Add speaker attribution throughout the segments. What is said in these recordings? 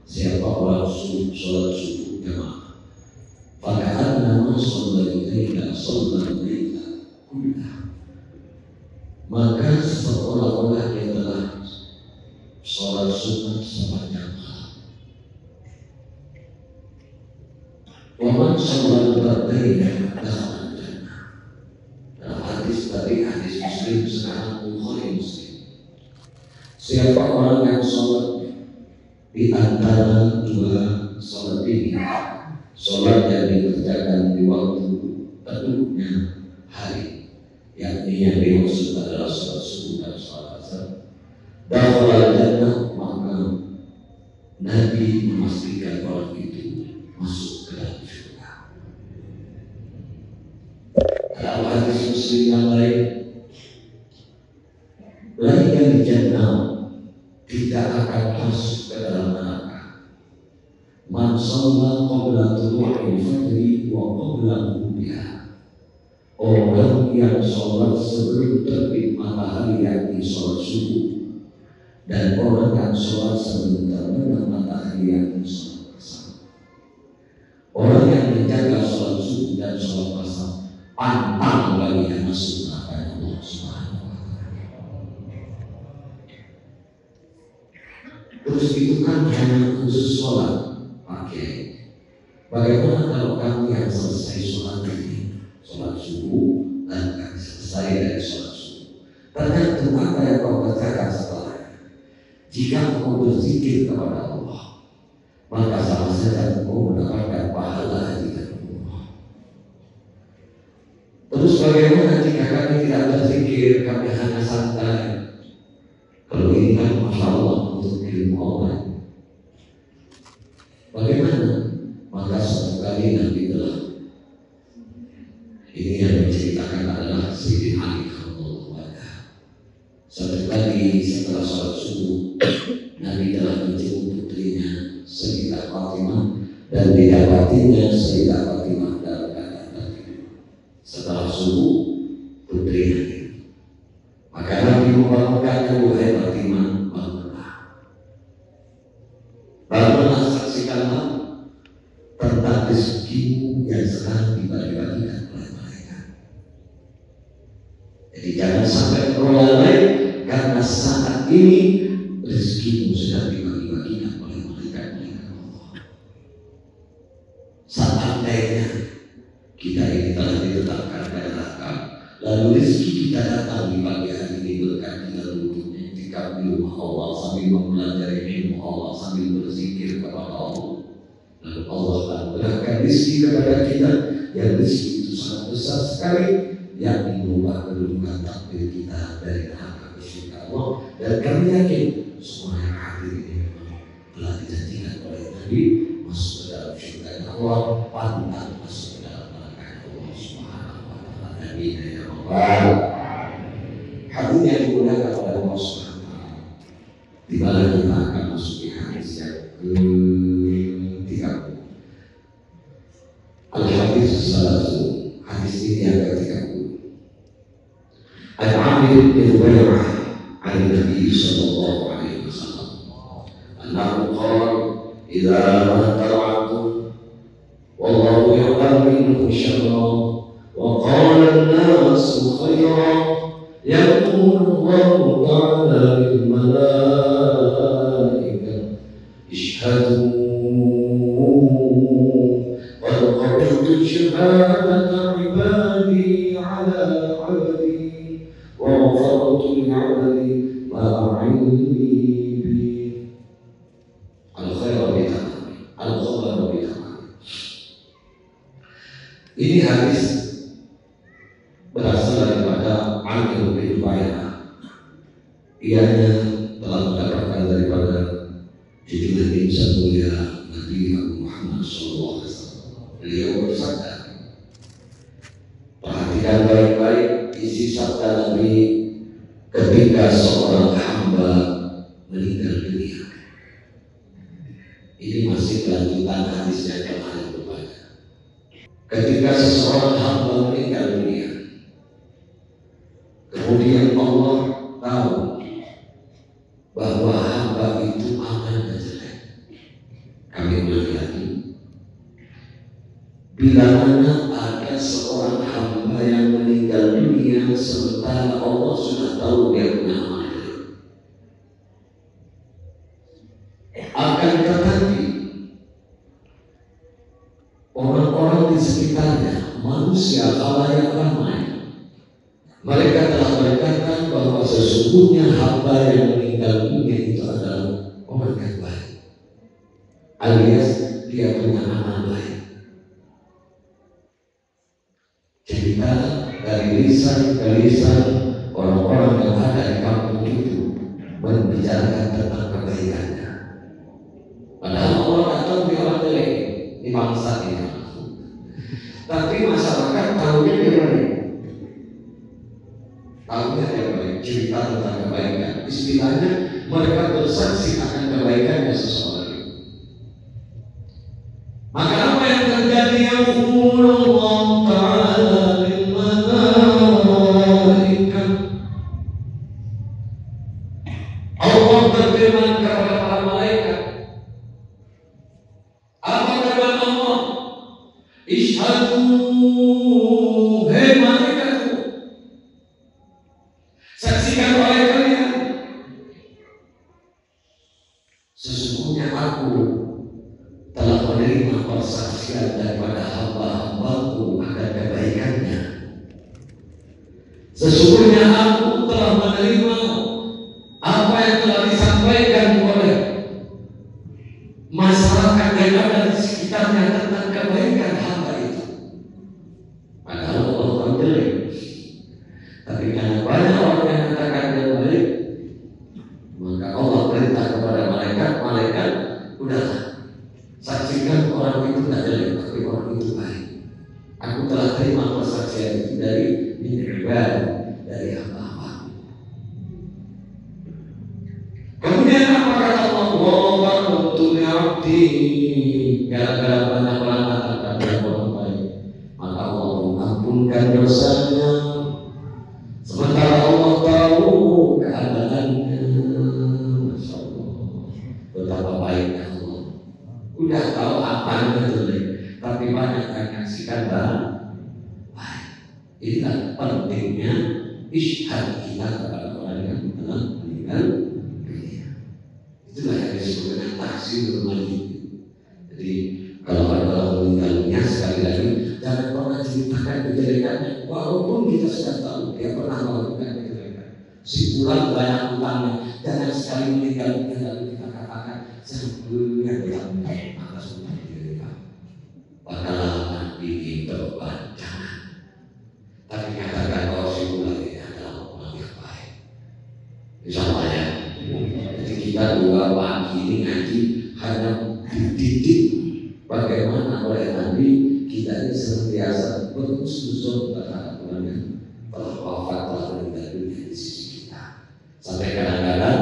Speaker 1: Siapa orang sholat subuh jamaah, pada nama sholat mereka kuliah, maka seolah-olah dia telah sholat sunat sepanjang malam. Waman sholat berdaya dalam jannah. Dalam hadis tadi, hadis Muslim, sekarang Bukhari Muslim. Siapa orang yang sholat di antara dua sholat ini, sholat yang dikerjakan di waktu teduhnya hari, yakni yang dimaksud adalah sholat subuh dan sholat asar, dakhala jannah, maka Nabi memastikan orang itu masuk ke dalam surga. Dalam hadis Muslim yang lain, lainnya di jannah tidak akan masuk ke dalam neraka man shalla qabla tulu'il fajri wa qabla ghurubiha, orang yang sholat sebelum terbit matahari yakni sholat subuh, dan orang yang sholat sebelum terbenam matahari yakni sholat asar. Orang yang menjaga sholat subuh dan sholat asar pantang baginya masuk neraka Allah Subhanahu. Terus itu kan hanya khusus sholat. Bagaimana kalau kami yang selesai sholat ini, sholat subuh, dan kami selesai dari sholat subuh, tergantung apa yang kau kerjakan setelahnya. Jika kau berzikir kepada Allah, maka sama saja kau mendapatkan pahala haji dan umrah. Terus bagaimana jika kami tidak berzikir, kami hanya santai? Kalau ini kan masya Allah untuk ilmu Allah. Bagaimana? Maka suatu kali Nabi telah, ini yang menceritakan adalah Sayyidina Ali radhiyallahu anhu. Suatu kali setelah sholat subuh, Nabi telah menjemput putrinya Sayyidah Fatimah dan didapatinya Sayyidah Fatimah dalam keadaan tertidur. Setelah subuh, putrinya, maka Nabi membangunkannya, wahai Fatimah, bangunlah, saksikanlah tentang rezekimu yang sedang dibagi-bagikan oleh mereka. Jadi jangan sampai terlalai, karena saat ini rezekimu sedang dibagi-bagikan oleh malaikat Allah. Seandainya kita ini telah ditetapkan ke neraka, lalu rezeki kita datang di pagi hari ini berkat kita duduknya di rumah Allah sambil mempelajari ilmu Allah, sambil berzikir kepada Allah, lalu Allah akan berikan rezeki kepada kita, yang rezeki itu sangat besar sekali, yang mengubah kedudukan takdir kita dari neraka ke surga Allah. Dan kami yakin semua yang hadir ini memang telah dijanjikan oleh Nabi masuk ke dalam surga Allah, pantang masuk ke dalam neraka Allah Subhanahu wa Ta'ala. Amin ya Allah. Hadis yang digunakan oleh Allah Subhanahu di mana kita akan masuki hadis yang ke-30. Al-Hadis Salatu, hadis ini yang ke-30. Al-Amir bin Ubayrah an Nabi sallallahu alaihi wasallam annahu qala idza mata al-'abdu wallahu ya'lamu minhu syarra wa qala an-nasu khayran yaqulu Allahu ta'ala lil malaikah ishhadu qad qabiltu shahadata ibadi ala 'abdi wa ghafartu li 'abdi ma 'ilmi bi al-khairu bi tamami al-khabaru bi tamami. Ini hadis berasal daripada Amir bin Ubayrah. Ianya telah mendapatkan daripada junjungan insan mulia Nabi Muhammad SAW. Beliau bersabda, perhatikan baik-baik isi sabda Nabi ketika seorang hamba meninggal dunia. Ini masih lanjutan hadis yang kemarin berbanyak. Ketika seseorang hamba meninggal dunia, kemudian Allah tahu bahwa hamba itu amalnya jelek. Kami ulangi lagi, bila mana ada seorang hamba yang meninggal dunia sementara Allah sudah tahu dia punya amal jelek, akan tetapi orang-orang di sekitarnya, manusia khalayak ramai, mereka telah berkata bahwa sesungguhnya hamba yang meninggal dunia itu adalah orang yang baik, alias dia punya amal baik. Cerita dari lisan ke lisan orang-orang yang ada di kampung itu membicarakan tentang kebaikannya. Padahal Allah tahu dia orang jelek di bangsa ini, tapi masyarakat tahunya dia baik. Tahunya dia baik, cerita tentang kebaikan. Istilahnya mereka bersaksi akan kebaikannya seseorang. Maka apa yang terjadi? Allah Ta'ala lil malaikah, Allah berfirman kepada para malaikat. Apa kata Allah? Ishhadu, hei malaikatku, saksikan oleh kalian, sesungguhnya aku telah menerima persaksian daripada hamba-hambaku akan kebaikannya. Sesungguhnya aku telah menerima apa yang telah disampaikan oleh masyarakat yang ada di sekitarnya tentang kebaikan hamba itu. Padahal Allah tahu jelek, tapi karena banyak orang yang katakan dia baik, maka Allah perintah kepada malaikat, udahlah, saksikan orang itu tidak jelek, tapi orang itu baik. Aku telah terima persaksian itu dari ibadah, dari hamba-hamba. Kemudian apa kata Allah? Wabarakatuh abdi, gara-gara banyak orang mengatakan dia orang baik, maka Allah mengampunkan dosanya. Sementara Allah tahu keadaannya. Masya Allah, betapa baiknya Allah. Udah tahu apa yang jelek, tapi banyak yang menyaksikan baik. Inilah pentingnya isyhad kita kepada orang yang telah meninggal dunia. Itulah yang disebut dengan takzirul mayyit. Jadi kalau ada orang meninggal dunia, sekali lagi jangan pernah ceritakan kejelekannya, walaupun kita sudah tahu dia pernah melakukan kejelekan. Si fulan banyak utangnya, jangan sekali meninggal dunia lalu kita katakan sebelumnya dia baik, maka sudah dijadikan bakalan bikin beban. Jangan. Tapi katakan bahwa si fulan ini adalah orang yang baik. Insya Allah ya. Jadi kita dua pagi ini ngaji hanya dididik bagaimana oleh Nabi kita ini senantiasa berhusnuzon terhadap orang yang telah wafat, telah meninggal dunia di sisi kita. Sampai kadang-kadang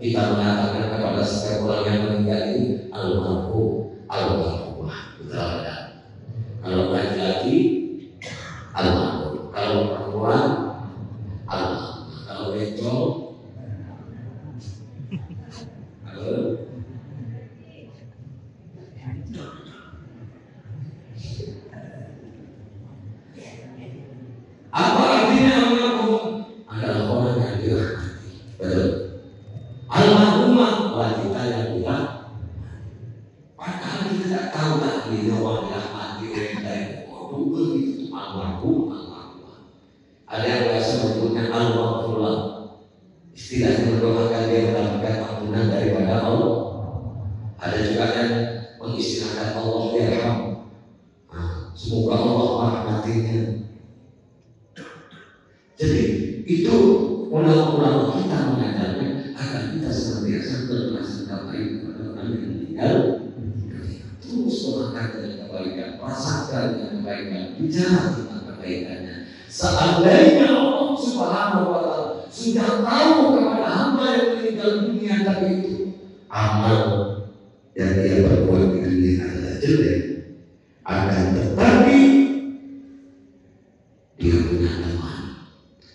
Speaker 1: kita mengatakan kepada setiap orang yang meninggal ini almarhum, almarhumah. Betul ada. Kalau laki-laki almarhum, kalau perempuan almarhum, kalau betul apa artinya almarhum? Adalah orang yang dirahmati. Betul. Almarhumah wanita yang dirahmati. Padahal kita tidak tahu lagi orang dirahmati orang lain. Oh, begitu almarhum, almarhumah. Ada yang biasa menyebutnya almarhumah. Istilahnya mendoakan dia mendapatkan ampunan daripada Allah. Ada juga yang mengistilahkan Allah yarham. Semoga Allah merahmatinya. Jadi itu ulama-ulama kita mengajarkan agar kita senantiasa berprasangka baik kepada orang yang meninggal. Terus doakan dengan kebaikan, prasangka dengan kebaikan, bicara tentang kebaikannya. Seandainya Allah Subhanahu wa Ta'ala sudah tahu kepada hamba yang meninggal dunia tadi itu amal yang dia perbuat di dunia adalah jelek, akan tetapi dia punya teman,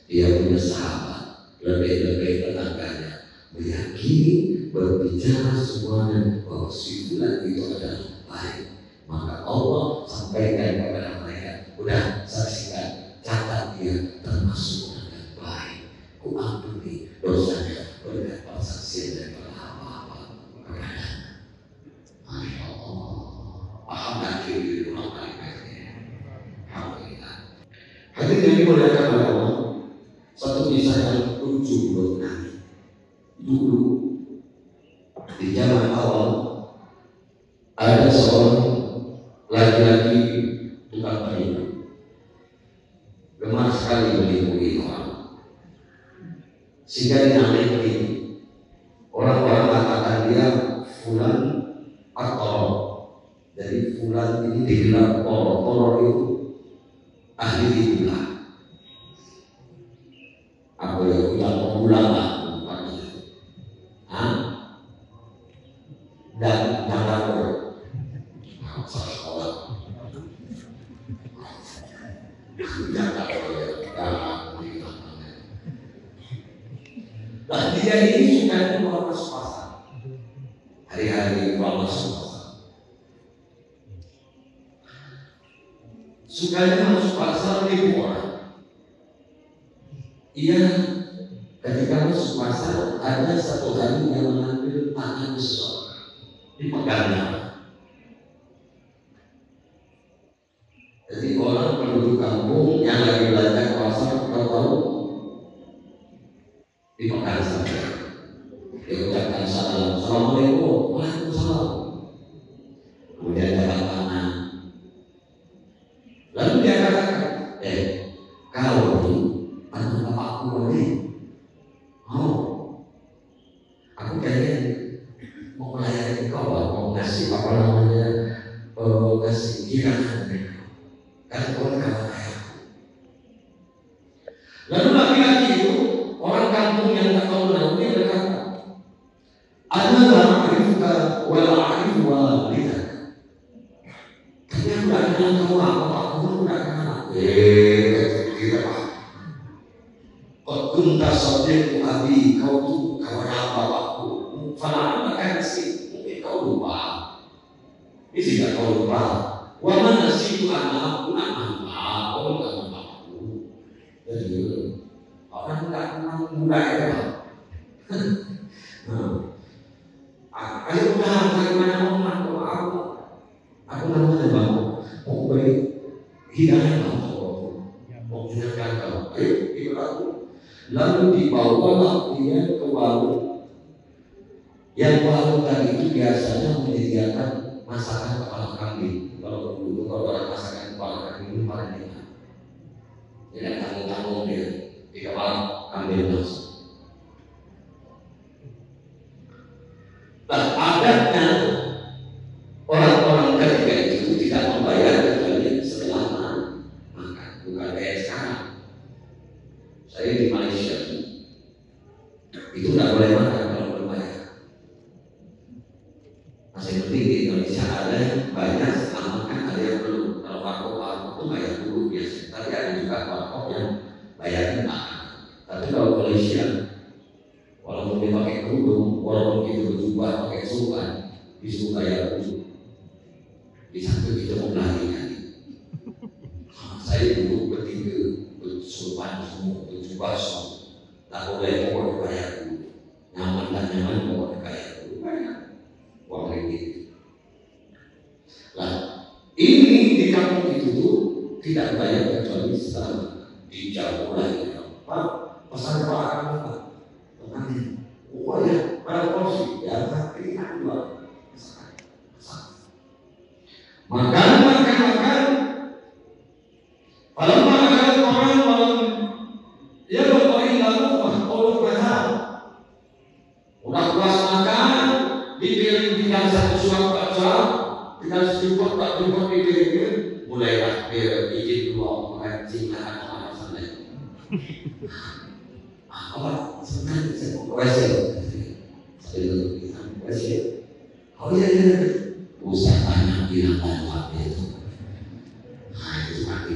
Speaker 1: dia punya sahabat, lebih-lebih tetangganya meyakini, berbicara semuanya bahwa si fulan itu adalah baik, maka Allah sampaikan kepada mereka, udah saksikan, catat dia termasuk orang yang baik, ku ampuni dosanya berkat persaksian daripada hamba-hamba kepadamu. Masya Allah, paham dan kiri rumah baik-baiknya. Alhamdulillah. Hadirin yang dimuliakan oleh Allah, satu kisah yang lucu menurut kami. Dulu di zaman awal ada seorang laki-laki tukang penipu, gemar sekali menipu orang, sehingga dinamai penipu. Orang-orang katakan dia fulan atau, jadi fulan ini digelar toror itu ahli dibulah. Apa yang punya pemulana dan narapor sekolah nah dia ini suka keluar masuk pasar, hari-hari keluar masuk pasar, sukanya masuk pasar nipu orang. Ia ketika masuk pasar ada satu hari yang mengambil tangan seseorang, dipegangnya. Jadi orang penduduk kampung yang lagi belanja ke pasar tahu dipegang saja. Dia ucapkan salam, assalamualaikum, waalaikumsalam. Kemudian jabat tangan. Lalu dia katakan, kau ini teman bapakku ini. Oh, aku kayaknya mau melayani kau, mau ngasih apa namanya, ngasih kiraman kan kau kawan ayahku. Lalu laki-laki itu orang kampung yang tak tahu nama dia berkata, ana la a'rifuka wa la a'rifu walidaka. Tapi aku tak kenal kamu, aku pun tak kenal. Tidak apa. Qad kunta sadiqu abi, kau tu kawan bapakku. Fala akan sih, mungkin kau lupa. Ini tidak kau lupa. Wa man nasitu ana aku anak kau kawan bapakku. Jadi orang tak kenal muda ya. Ayo udah bagaimana aku namanya bang, mau beri hidayah bang, mau menyenangkan kau. Ayo ikut aku. Lalu dibawalah dia ke warung. Yang warung tadi itu biasanya menyediakan masakan kepala kambing. Kalau dulu kalau orang masakan kepala kambing itu paling enak. Tidak tanggung-tanggung dia di kepala kambing langsung. Nah, adatnya orang-orang ketika itu tidak membayar kecuali setelah makan, bukan kayak sekarang. Saya di Malaysia itu tidak boleh makan kalau belum bayar. Masih penting di Indonesia ada yang banyak makan, ada yang belum. Kalau warkop itu bayar dulu biasanya. Tapi ada juga warkop yang bayarnya makan. Tapi kalau Malaysia, walaupun dia pakai kerudung, walaupun kita berjubah pakai sukan, disuruh bayar dulu. Di satu kita mau melarikan. Saya dulu bertiga bersuruhan semua, berjubah semua. Tak boleh mau bayar dulu. Nyaman dan nyaman mau bayar dulu, bayar uang ringgit. Nah, ini di kampung itu tuh tidak bayar kecuali setelah dijauh lagi. Pak, pesan Pak apa? Oh ya, pada porsi ya, ini kan dua. Makan. Kalau makan orang ya berkori lalu Allah mahal. Udah puas makan, dipiring tinggal satu suap baca, tinggal sejumput tak jemput dipiring, mulailah dia izin dua mengancing anak-anak sana. Apa sebenarnya saya mau kuasa oh iya usah tanya bilang apa itu. Nah itu mati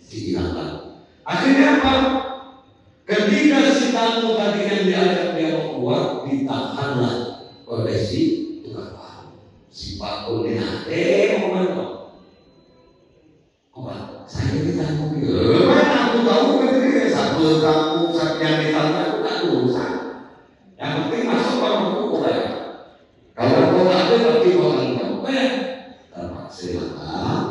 Speaker 1: dibilangkan apa? Ketika si tamu tadi yang diajak dia mau keluar, ditahanlah oleh si tukang bakul. Si bakul ini mau kemana? Oh, saya ditamu gitu. Aku tahu ketika satu tamu yang ditamu aku tak urusan. Yang penting masuk kalau aku boleh. Kalau aku tak ada berarti orang tahu. Silakan.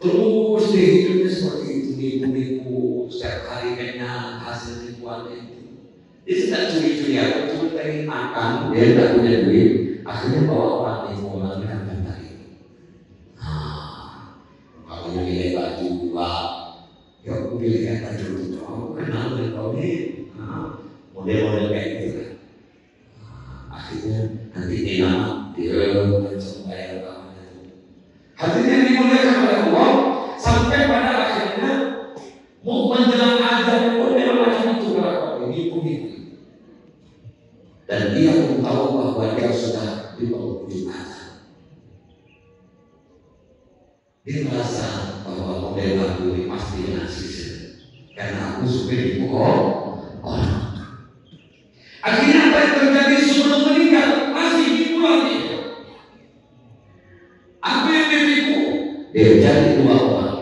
Speaker 1: Terus hidupnya seperti itu, nipu-nipu setiap hari kayaknya hasil nipuannya itu. Dia tidak curi-curi, aku cuma pengen makan, dia tidak punya duit, akhirnya bawa orang nipu orang dengan tadi. Kalau yang pilih baju dua, ya aku pilih yang baju itu, aku kenal dengan kau ini, model-model kayak gitu kan. Akhirnya nanti dia langsung bayar kawannya. Hatinya dimuliakan oleh Allah sampai pada akhirnya mau menjelang azan pun dia macam itu kalau ini pun itu. Dan dia pun tahu bahwa dia sudah di bawah azan. Dia merasa bahwa model aku ini pasti narsis karena aku suka dipukul orang. Akhirnya apa yang terjadi sebelum meninggal masih dipulang dia. Apa yang ditipu? Dia jadi dua orang.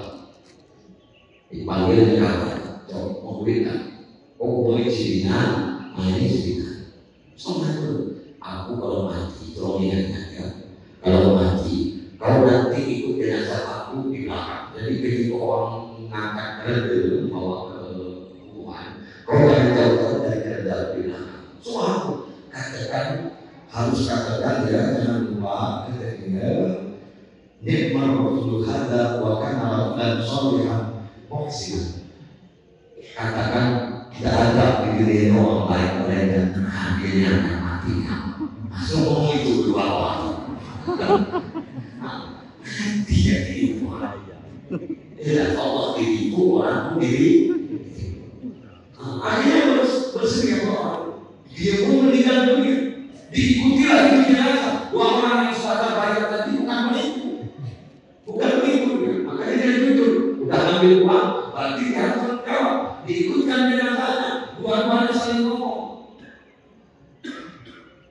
Speaker 1: Dipanggil kawan, coba mau berikan. Oh boleh Cina, ini Cina. Soalnya dulu, aku kalau mati, tolong ingatnya ya. Kalau mati, kau nanti ikut jenazah aku di belakang. Jadi begitu orang mengangkat kereta bawa ke kuburan, kau jangan jauh dari kereta di belakang. So aku katakan harus katakan ya jangan lupa ketika nikmat Rasul hadza wa kana rajulan shalihan muhsin. Katakan tidak ada di diri orang lain melainkan akhirnya akan mati. Semua itu dua orang. Dia itu tidak Allah diriku orang diri. Akhirnya bersedia orang. Dia pun meninggal dunia. Diikuti lagi jenazah. Dua orang yang sadar bayar tadi bukan menipu. Bukan menipu. Makanya dia jujur. Udah ambil uang, berarti dia harus menjawab. Diikutkan jenazahnya. Dua-duanya saling ngomong.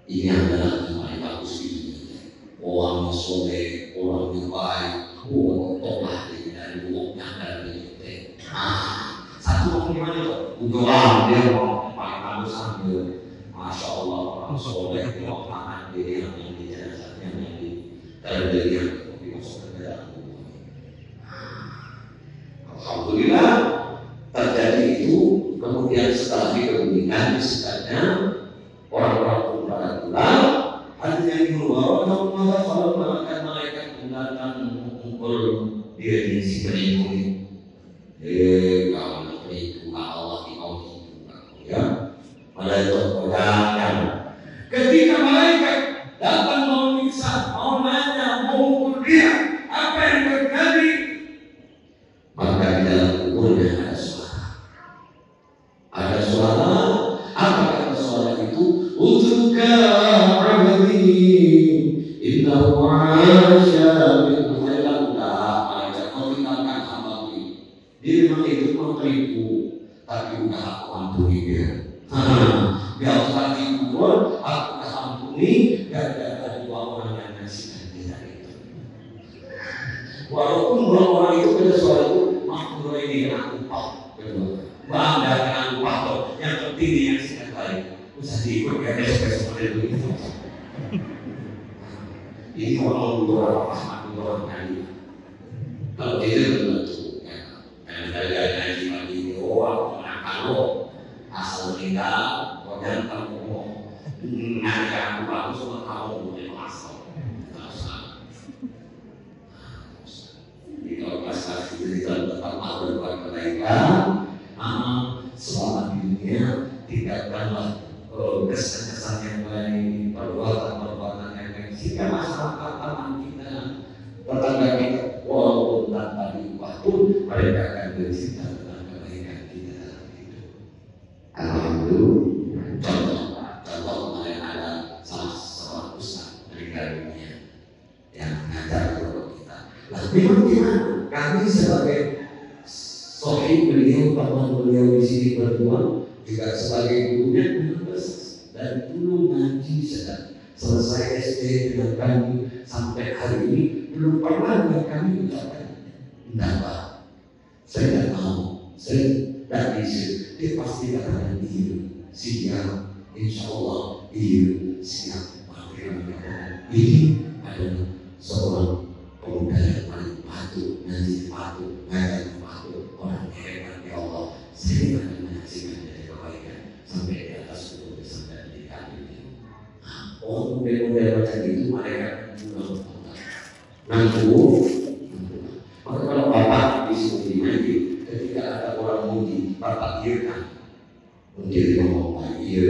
Speaker 1: Ini adalah yang paling bagus di dunia. Orang soleh, orang yang baik, orang tolah dari buknya dari itu. Satu orang gimana itu? Untuk dia mau paling bagus sambil Masya Allah orang soleh tengok tangan diri yang di jenazahnya yang di dalam diri yang dimasukkan ke dalam kubur. Alhamdulillah terjadi itu. Kemudian setelah dikemudian misalnya orang-orang pun pada pulang. Hatinya keluar Allah kalau melakukan malaikat mendatang mengumpul diri si penipu ini. Kalau penipu Allah di kau ya. Malaikat yang ketika malaikat datang mau menyiksa, mau nanya, mau ukur dia, apa yang terjadi? Maka di dalam kuburnya ada suara. Ada suara. Apa kata suara itu? Utruka abdi innahu asya bil khairat. Malaikat kau tinggalkan hamba ini. Dia memang hidup menipu, tapi udah aku ampuni dia. Dia harus kubur, aku tak ampuni gara-gara dua orang yang ngasihkan dia itu. Walaupun dua orang itu pada suara itu makmur ini dengan upah bangga dengan upah yang penting dia ngasihkan baik. Usah diikut kayak besok-besok model itu. Ini orang dua orang rahmat dua orang kali. Kalau tidak tentu dan dari ngaji lagi aku menangkan lo asal meninggal. Dan kamu ngajak aku bagus sama kamu boleh masuk. Jadi kalau pasal itu tetap ada buat kebaikan. Selama di dunia tinggalkanlah kesan-kesan yang baik, perbuatan-perbuatan yang baik. Sehingga masyarakat teman kita, tetangga kita, walaupun tanpa diubah pun mereka akan bercinta dengan kebaikan kita dalam hidup. Alhamdulillah. Contoh kemarin ada salah seorang ustaz meninggal dunia yang mengajar memang gimana? Kami sebagai sohib beliau, teman beliau di sini berdua, juga sebagai gurunya dan dulu ngaji selesai SD dengan kami sampai hari ini belum pernah kami ucapkan tidak Pak, saya tidak mau, saya tidak bisa. Dia pasti katakan iya, siap, insya Allah iya, siap. Ini adalah seorang pemuda yang paling patuh, ngaji patuh, ngaji patuh, orang hebat ya Allah. Saya akan menyaksikan dari kebaikan sampai di atas itu sampai di kami. Orang model-model macam itu mereka nanggu. Maka kalau bapak disuruh ngaji, ketika ada orang muji, bapak diakan. Mungkin ngomong iya,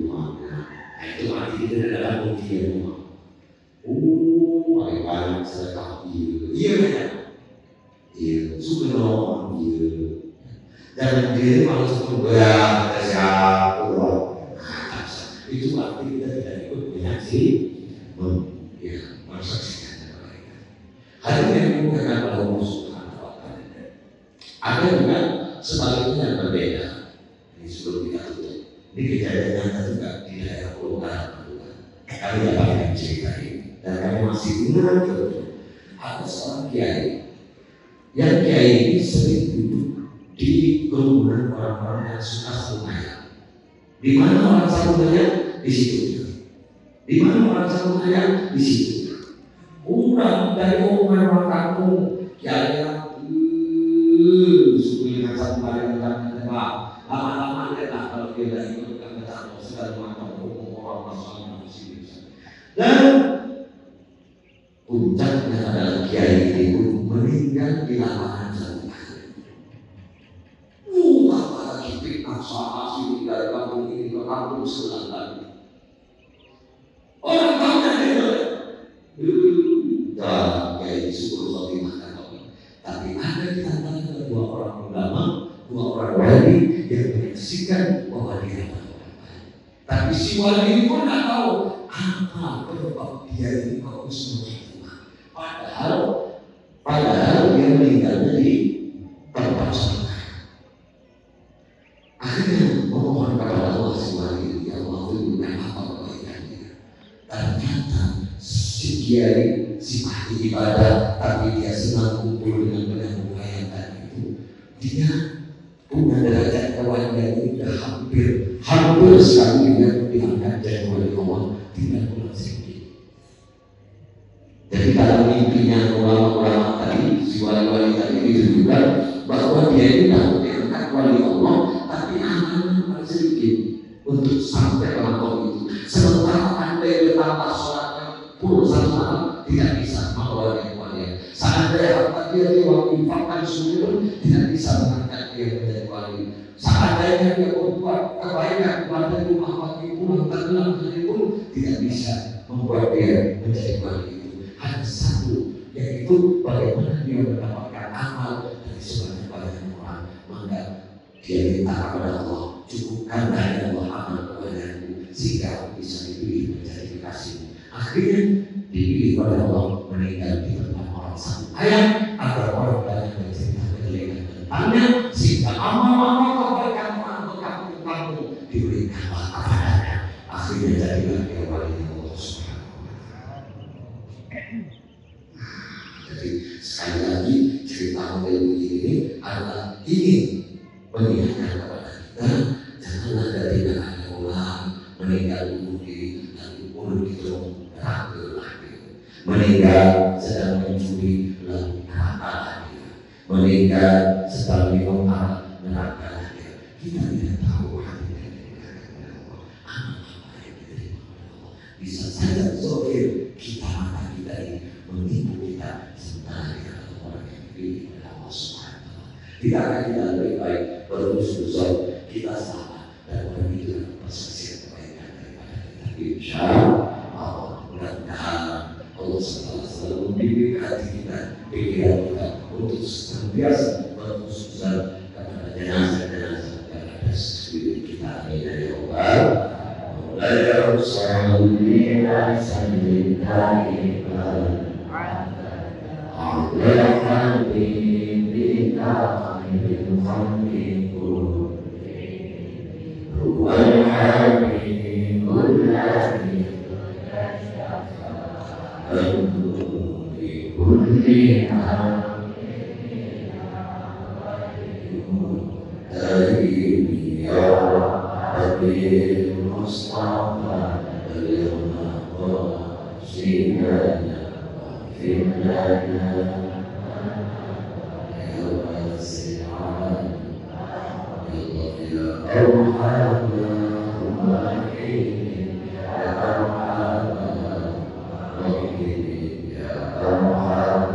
Speaker 1: nah itu arti itu adalah muji yang ngomong. Paling banyak sedekah iya kan? Iya, suka nolong iya. Jangan dia malah sebelum berat, siapa itu arti kita tidak ikut menyaksi, ya mensaksikan mereka. Hal yang menggunakan pada musuh ada juga sebaliknya yang berbeda. Ini sebelum kita tutup. Ini kejadian nyata juga di daerah Pulau Utara. Kami dapatkan cerita ini dan kami masih ingat betul. Ada seorang kiai. Yang kiai ini sering duduk di kerumunan orang-orang yang suka satu ayat. Di mana orang satu ayat? Di situ. Di mana orang satu ayat? Di situ. Udah dari omongan orang kampung, kiai suku yang satu ayat dan tembak. Lama-lama adalah kalau dia dari itu kan betul segala macam orang masalah di sini. Dan puncaknya adalah kiai ini pun meninggal di lapangan satu ayat. Apalagi fitnah asli dari kampung ini ke kampung sebelah lagi. Orang tahunya itu, dah kiai syukur Allah dimakan Allah. Tapi ada di antara dua orang ulama, dua orang wali yang menyaksikan bahwa dia adalah orang baik. Tapi si wali pun tak tahu apa penyebab dia ini kok semuanya itu. Padahal dia meninggalnya di tempat sholat. Akhirnya memohon kepada Allah SWT, ya Allah berikan apa kebaikannya. Ternyata si kiai si ahli ibadah, tapi dia senang kumpul dengan penyampaian itu. Dia punya derajat kewalian ini sudah hampir sekali dengan diangkat jadi wali Allah, tidak pulang sedikit. Jadi dalam mimpinya ulama-ulama tadi, si wali-wali tadi ditunjukkan bahwa dia ini dapat diangkat wali Allah, tapi amalnya paling sedikit untuk sampai ke makom itu. Sementara anda yang bertambah sholatnya puluhan malam tidak bisa membawa dia wali. Seandainya harta dia diwakilkan seluruh tidak bisa mengangkat dia menjadi wali. Seandainya dia membuat kebaikan kepada rumah wali pulang tenggelam pun tidak bisa membuat dia menjadi wali. Hanya satu, yaitu bagaimana dia mendapatkan amal dari sebanyak-banyak orang. Maka dia minta kepada Allah, cukupkanlah ya Allah amal kepadaku sehingga aku bisa dipilih menjadi kekasihmu. Akhirnya dipilih oleh Allah meninggal di tempat orang satu ayat agar orang banyak bercerita kejelekan tentangnya sehingga amal-amal kebaikan kamu diberikanlah kepadanya. Akhirnya jadilah dia wali Allah Subhanahu wa Ta'ala. Jadi sekali lagi cerita model ini adalah ingin mengingatkan kepada kita, janganlah ketika ada orang meninggal bunuh diri dan bunuh itu neraka lagi, meninggal sedang mencuri lalu neraka lagi, meninggal sedang minum arak neraka lagi. Kita tidak tahu hati dari Allah, apa yang diterima oleh Allah. Bisa saja zahir kita mata kita ini menipu kita, sementara kita adalah orang yang dipilih oleh Allah Subhanahu wa Ta'ala. Tidak akan kita lebih baik berhusnuzon, kita salah dan orang itu adalah persaksian kebaikan daripada kita. Insya Allah, mudah-mudahan Allah selalu membimbing hati kita, pikiran kita untuk senantiasa berhusnuzon kepada jenazah-jenazah yang ada di sekeliling kita. Amin ya Allah. La yusalli wa sallim لحبيبك خير الخلق كلهم هو الحبيب الذي بكل تريد يا ربي المصطفى اليوم قاصدنا في لنا يا واسع يا أرحم الراحمين يا أرحم الراحمين يا أرحم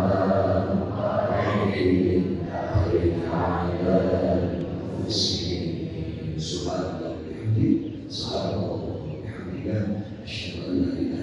Speaker 1: الراحمين أرد على المسلمين سبحان الله وبحمده سبحان الله وبحمده أشهد أن لا إله